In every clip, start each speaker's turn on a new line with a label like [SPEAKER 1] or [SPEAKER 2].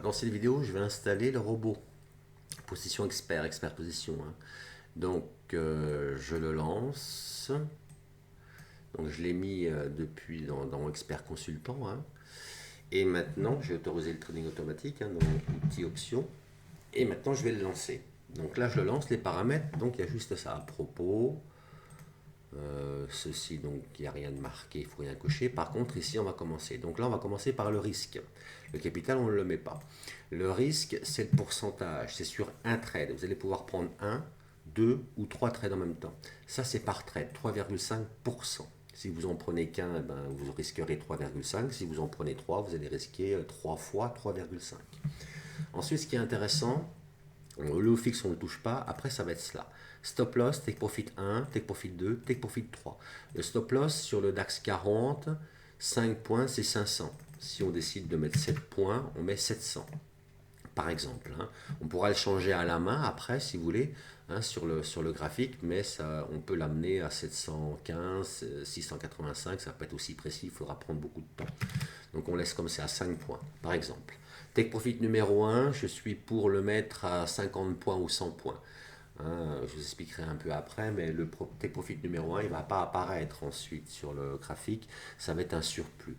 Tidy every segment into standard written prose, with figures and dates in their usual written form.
[SPEAKER 1] Alors, dans cette vidéo, je vais installer le robot. Position expert, expert position, hein. Donc, je le lance. Donc, je l'ai mis depuis dans expert consultant, hein. Et maintenant, j'ai autorisé le trading automatique, hein, dans outil options. Et maintenant, je vais le lancer. Donc là, je le lance, les paramètres. Donc, il y a juste ça. À propos, ceci, donc il n'y a rien de marqué, il ne faut rien cocher. Par contre, ici, on va commencer. Donc là, on va commencer par le risque. Le capital, on ne le met pas. Le risque, c'est le pourcentage. C'est sur un trade. Vous allez pouvoir prendre un, deux ou trois trades en même temps. Ça, c'est par trade, 3,5%. Si vous en prenez qu'un, ben, vous risquerez 3,5. Si vous en prenez 3, vous allez risquer 3 fois 3,5. Ensuite, ce qui est intéressant, le fixe, on ne le touche pas. Après, ça va être cela. Stop loss, take profit 1, take profit 2, take profit 3. Le stop loss sur le DAX 40, 5 points, c'est 500. Si on décide de mettre 7 points, on met 700. Par exemple, hein. On pourra le changer à la main après, si vous voulez, hein, sur le graphique, mais ça, on peut l'amener à 715, 685, ça peut être aussi précis, il faudra prendre beaucoup de temps. Donc on laisse comme ça à 5 points, par exemple. Take profit numéro 1, je suis pour le mettre à 50 points ou 100 points. Hein, je vous expliquerai un peu après, mais le take profit numéro 1, il ne va pas apparaître ensuite sur le graphique, ça va être un surplus.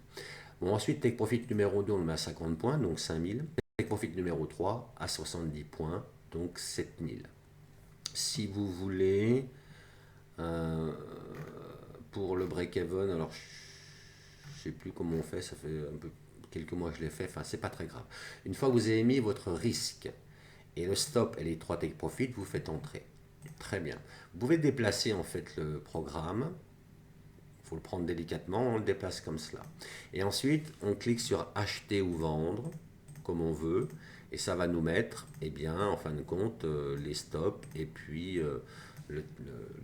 [SPEAKER 1] Bon, ensuite, take profit numéro 2, on le met à 50 points, donc 5000. Take profit numéro 3 à 70 points, donc 7000. Si vous voulez, euh, pour le break-even, alors je ne sais plus comment on fait, ça fait un peu quelques mois que je l'ai fait, enfin c'est pas très grave. Une fois que vous avez mis votre risque et le stop et les 3 take profit, vous faites entrer. Très bien. Vous pouvez déplacer en fait le programme. Il faut le prendre délicatement, on le déplace comme cela. Et ensuite, on clique sur acheter ou vendre, comme on veut, et ça va nous mettre, eh bien, en fin de compte, les stops et puis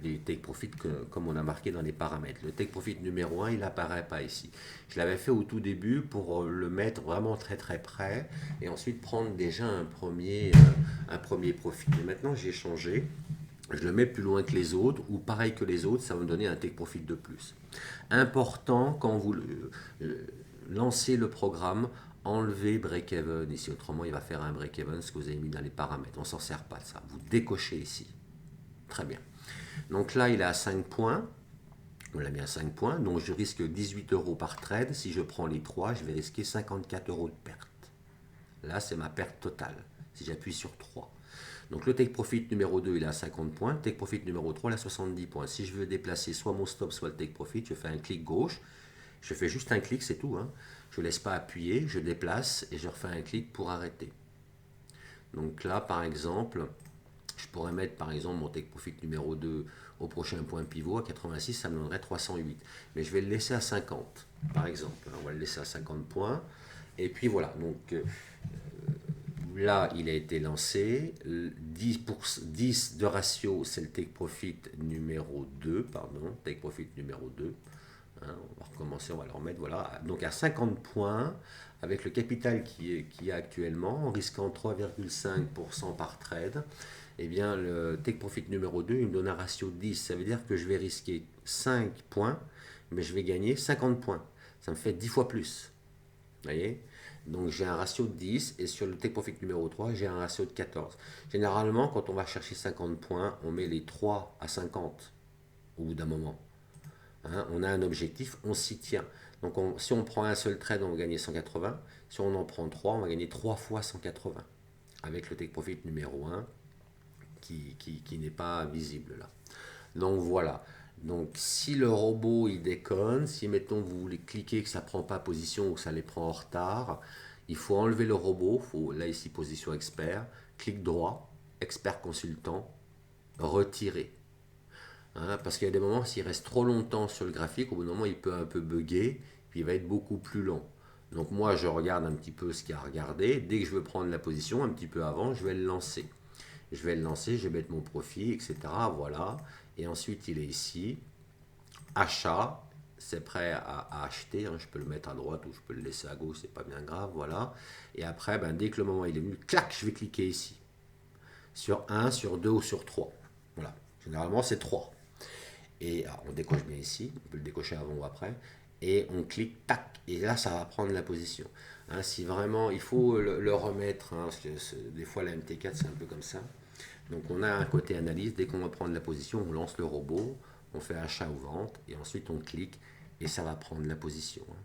[SPEAKER 1] les take profit comme on a marqué dans les paramètres. Le take profit numéro 1, il n'apparaît pas ici. Je l'avais fait au tout début pour le mettre vraiment très très près et ensuite prendre déjà un premier profit. Mais maintenant, j'ai changé. Je le mets plus loin que les autres, ou pareil que les autres, ça va me donner un take profit de plus. Important, quand vous lancez le programme, enlevez break-even ici, autrement il va faire un break-even, ce que vous avez mis dans les paramètres. On ne s'en sert pas de ça. Vous décochez ici. Très bien. Donc là, il est à 5 points. On l'a mis à 5 points. Donc je risque 18 euros par trade. Si je prends les 3, je vais risquer 54 euros de perte. Là, c'est ma perte totale. Si j'appuie sur 3. Donc le take profit numéro 2, il est à 50 points. Take profit numéro 3, il est à 70 points. Si je veux déplacer soit mon stop, soit le take profit, je fais un clic gauche. Je fais juste un clic, c'est tout, hein. Je ne laisse pas appuyer, je déplace et je refais un clic pour arrêter. Donc là, par exemple, je pourrais mettre par exemple mon take profit numéro 2 au prochain point pivot à 86, ça me donnerait 308. Mais je vais le laisser à 50, par exemple. On va le laisser à 50 points. Et puis voilà, donc là, il a été lancé. 10 de ratio, c'est le take profit numéro 2. Pardon, take profit numéro 2. Hein, on va recommencer, on va le remettre. Voilà. Donc à 50 points, avec le capital qui est actuellement, en risquant 3,5% par trade, eh bien, le take profit numéro 2, il me donne un ratio de 10. Ça veut dire que je vais risquer 5 points, mais je vais gagner 50 points. Ça me fait 10 fois plus. Vous voyez? Donc j'ai un ratio de 10 et sur le take profit numéro 3, j'ai un ratio de 14. Généralement, quand on va chercher 50 points, on met les 3 à 50 au bout d'un moment. Hein, on a un objectif, on s'y tient. Donc si on prend un seul trade, on va gagner 180. Si on en prend 3, on va gagner 3 fois 180 avec le take profit numéro 1 qui n'est pas visible là. Donc voilà. Donc si le robot il déconne, si mettons vous voulez cliquer que ça ne prend pas position ou que ça les prend en retard, il faut enlever le robot, faut, là ici position expert, clic droit, expert consultant, retirer. Hein, parce qu'il y a des moments, s'il reste trop longtemps sur le graphique, au bout d'un moment il peut un peu bugger, puis il va être beaucoup plus long. Donc moi je regarde un petit peu ce qu'il y a à regarder, dès que je veux prendre la position, un petit peu avant, je vais le lancer. Je vais le lancer, je vais mettre mon profit, etc. Voilà. Et ensuite, il est ici. Achat. C'est prêt à acheter. Hein. Je peux le mettre à droite ou je peux le laisser à gauche. C'est pas bien grave. Voilà. Et après, ben, dès que le moment il est venu, clac, je vais cliquer ici. Sur 1, sur 2 ou sur 3. Voilà. Généralement, c'est 3. Et alors, on décoche bien ici. On peut le décocher avant ou après. Et on clique, tac. Et là, ça va prendre la position. Hein, si vraiment, il faut le remettre, hein, parce que des fois la MT4 c'est un peu comme ça. Donc on a un côté analyse, dès qu'on va prendre la position, on lance le robot, on fait achat ou vente, et ensuite on clique, et ça va prendre la position. Hein.